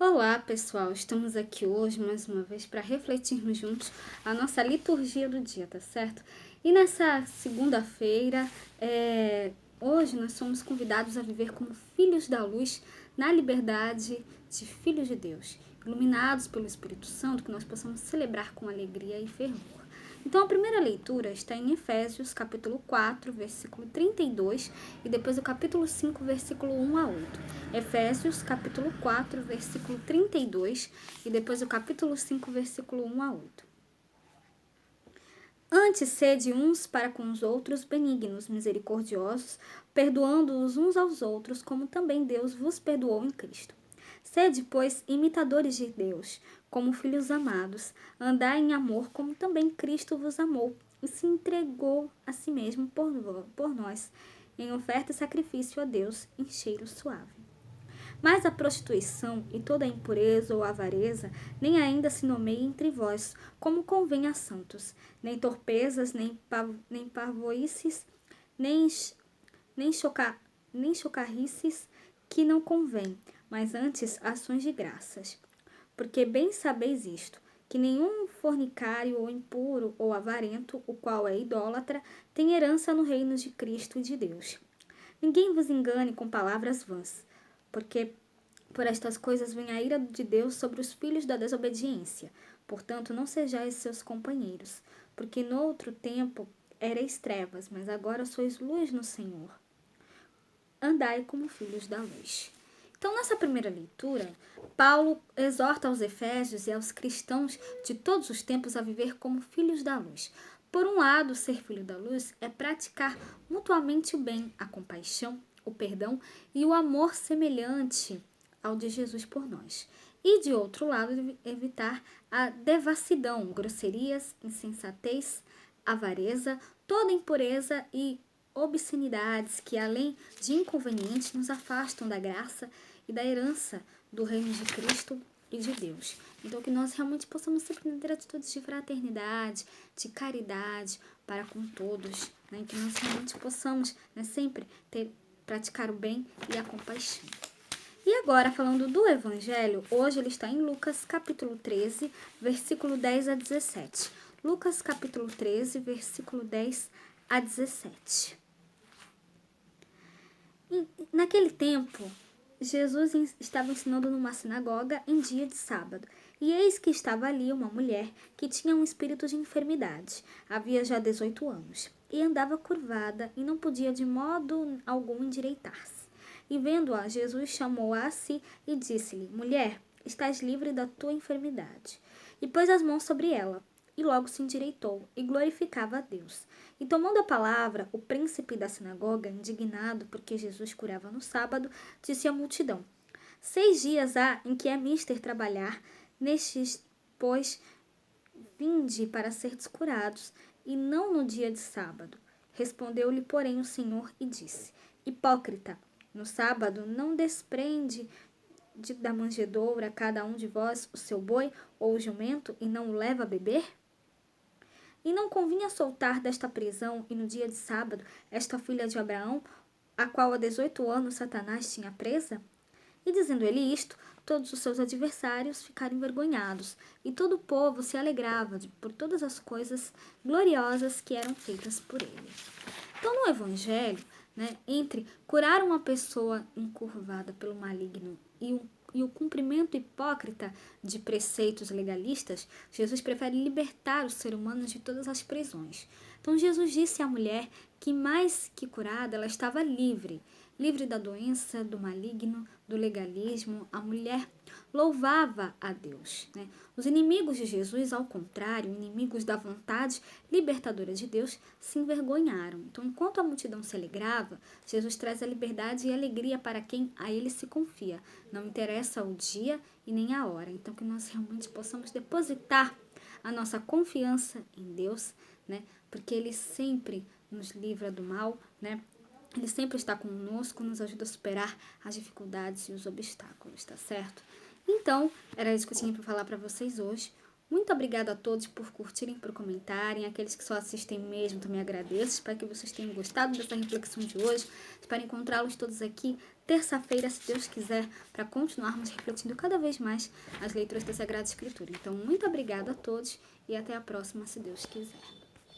Olá, pessoal! Estamos aqui hoje mais uma vez para refletirmos juntos a nossa liturgia do dia, tá certo? E nessa segunda-feira, hoje nós somos convidados a viver como filhos da luz na liberdade de filhos de Deus, iluminados pelo Espírito Santo, que nós possamos celebrar com alegria e fervor. Então, a primeira leitura está em Efésios, capítulo 4, versículo 32, e depois o capítulo 5, versículo 1 a 8. Efésios, capítulo 4, versículo 32, e depois o capítulo 5, versículo 1 a 8. Antes, sede uns para com os outros benignos, misericordiosos, perdoando-os uns aos outros, como também Deus vos perdoou em Cristo. Sede, pois, imitadores de Deus, como filhos amados, andai em amor, como também Cristo vos amou, e se entregou a si mesmo por nós, em oferta e sacrifício a Deus, em cheiro suave. Mas a prostituição e toda a impureza ou avareza nem ainda se nomeia entre vós, como convém a santos, nem torpezas, nem parvoices, nem, nem chocarrices, que não convém, mas antes ações de graças. Porque bem sabeis isto, que nenhum fornicário ou impuro ou avarento, o qual é idólatra, tem herança no reino de Cristo e de Deus. Ninguém vos engane com palavras vãs, porque por estas coisas vem a ira de Deus sobre os filhos da desobediência. Portanto, não sejais seus companheiros, porque no outro tempo erais trevas, mas agora sois luz no Senhor. Andai como filhos da luz. Então, nessa primeira leitura, Paulo exorta aos efésios e aos cristãos de todos os tempos a viver como filhos da luz. Por um lado, ser filho da luz é praticar mutuamente o bem, a compaixão, o perdão e o amor semelhante ao de Jesus por nós. E, de outro lado, evitar a devassidão, grosserias, insensatez, avareza, toda impureza e obscenidades que, além de inconvenientes, nos afastam da graça e da herança do reino de Cristo e de Deus. Então, que nós realmente possamos sempre ter atitudes de fraternidade, de caridade para com todos, né? Que nós realmente possamos, né, sempre praticar o bem e a compaixão. E agora, falando do Evangelho, hoje ele está em Lucas capítulo 13, versículo 10 a 17. Lucas capítulo 13, versículo 10 a 17. Naquele tempo, Jesus estava ensinando numa sinagoga em dia de sábado. E eis que estava ali uma mulher que tinha um espírito de enfermidade. Havia já 18 anos. E andava curvada e não podia de modo algum endireitar-se. E vendo-a, Jesus chamou-a a si e disse-lhe: Mulher, estás livre da tua enfermidade. E pôs as mãos sobre ela. E logo se endireitou e glorificava a Deus. E tomando a palavra, o príncipe da sinagoga, indignado porque Jesus curava no sábado, disse à multidão: 6 dias há em que é mister trabalhar, nestes, pois, vinde para serdes curados, e não no dia de sábado. Respondeu-lhe, porém, o Senhor e disse: Hipócrita, no sábado não desprende da manjedoura cada um de vós o seu boi ou o jumento e não o leva a beber? E não convinha soltar desta prisão, e no dia de sábado, esta filha de Abraão, a qual há 18 anos Satanás tinha presa? E dizendo ele isto, todos os seus adversários ficaram envergonhados, e todo o povo se alegrava por todas as coisas gloriosas que eram feitas por ele. Então, no Evangelho, né, entre curar uma pessoa encurvada pelo maligno e o cumprimento hipócrita de preceitos legalistas, Jesus prefere libertar o ser humano de todas as prisões. Então, Jesus disse à mulher que, mais que curada, ela estava livre da doença, do maligno, do legalismo. A mulher louvava a Deus, né? Os inimigos de Jesus, ao contrário, inimigos da vontade libertadora de Deus, se envergonharam. Então, enquanto a multidão se alegrava, Jesus traz a liberdade e alegria para quem a ele se confia. Não interessa o dia e nem a hora. Então, que nós realmente possamos depositar a nossa confiança em Deus, né? Porque Ele sempre nos livra do mal, né? Ele sempre está conosco, nos ajuda a superar as dificuldades e os obstáculos, tá certo? Então, era isso que eu tinha para falar para vocês hoje. Muito obrigada a todos por curtirem, por comentarem. Aqueles que só assistem mesmo, também agradeço. Espero que vocês tenham gostado dessa reflexão de hoje. Espero encontrá-los todos aqui terça-feira, se Deus quiser, para continuarmos refletindo cada vez mais as leituras da Sagrada Escritura. Então, muito obrigada a todos e até a próxima, se Deus quiser.